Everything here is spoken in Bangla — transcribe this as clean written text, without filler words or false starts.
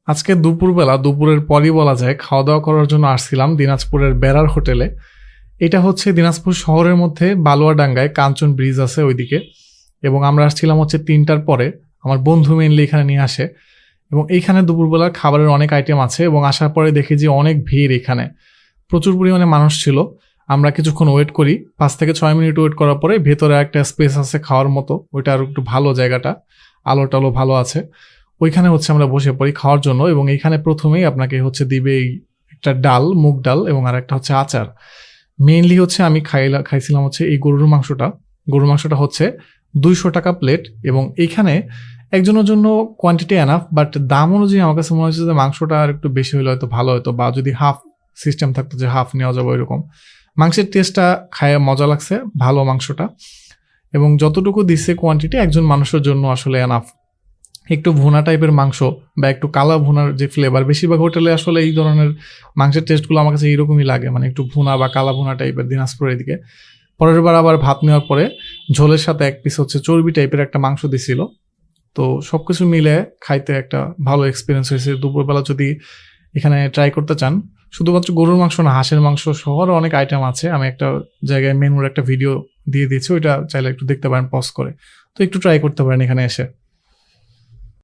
আজকে দুপুরবেলা, দুপুরের পরই বলা যায়, খাওয়া-দাওয়া করার জন্য আসছিলাম দিনাজপুরের বেড়ার হোটেলে। এটা হচ্ছে দিনাজপুর শহরের মধ্যে বালুয়াডাঙ্গায় কাঞ্চন ব্রিজ আছে ওইদিকে, এবং আমরা আসছিলাম হচ্ছে ৩টার পরে। আমার বন্ধু মেইনলি এখানে নিয়ে আসে, এবং এইখানে দুপুরবেলা খাবারের অনেক আইটেম আছে, এবং আসার পরে দেখি যে অনেক ভিড় এখানে, প্রচুর পরিমাণে মানুষ ছিল। আমরা কিছুক্ষণ ওয়েট করি, ৫ থেকে ৬ মিনিট ওয়েট করার পরে ভেতরে একটা স্পেস আছে খাওয়ার মতো, ওইটা আর একটু ভালো জায়গাটা, আলো টালো ভালো আছে, ওইখানে হচ্ছে আমরা বসে পড়ি খাওয়ার জন্য। এবং এইখানে প্রথমেই আপনাকে হচ্ছে দিবে একটা ডাল, মুগ ডাল, এবং আর একটা হচ্ছে আচার। মেইনলি হচ্ছে আমি খাইছিলাম হচ্ছে এই গরুর মাংসটা হচ্ছে ২০০ টাকা প্লেট, এবং এইখানে একজনের জন্য কোয়ান্টিটি এনাফ, বাট দাম অনুযায়ী আমার কাছে মনে হচ্ছে যে মাংসটা আর একটু বেশি হলে হয়তো ভালো হতো, বা যদি হাফ সিস্টেম থাকতো যে হাফ নেওয়া যাবে ওইরকম। মাংসের টেস্টটা খায় মজা লাগছে, ভালো মাংসটা, এবং যতটুকু দিচ্ছে কোয়ান্টিটি একজন মানুষের জন্য আসলে এনাফ। একটু ভুনা টাইপের মাংস বা একটু কালা ভুনার যে ফ্লেভার, বেশিরভাগ হোটেলে আসলে এই ধরনের মাংসের টেস্টগুলো আমার কাছে এইরকমই লাগে, মানে একটু ভুনা বা কালা ভুনা টাইপের দিনাজপুরের দিকে। পরের বার আবার ভাত নেওয়ার পরে ঝোলের সাথে এক পিস হচ্ছে চর্বি টাইপের একটা মাংস দিছিল। তো সবকিছু মিলে খাইতে একটা ভালো এক্সপিরিয়েন্স হয়েছে। দুপুরবেলা যদি এখানে ট্রাই করতে চান, শুধুমাত্র গরুর মাংস না, হাঁসের মাংস সহ আরও অনেক আইটেম আছে। আমি একটা জায়গায় মেনুর একটা ভিডিও দিয়ে দিয়েছি, ওইটা চাইলে একটু দেখতে পারেন পজ করে। তো একটু ট্রাই করতে পারেন এখানে এসে।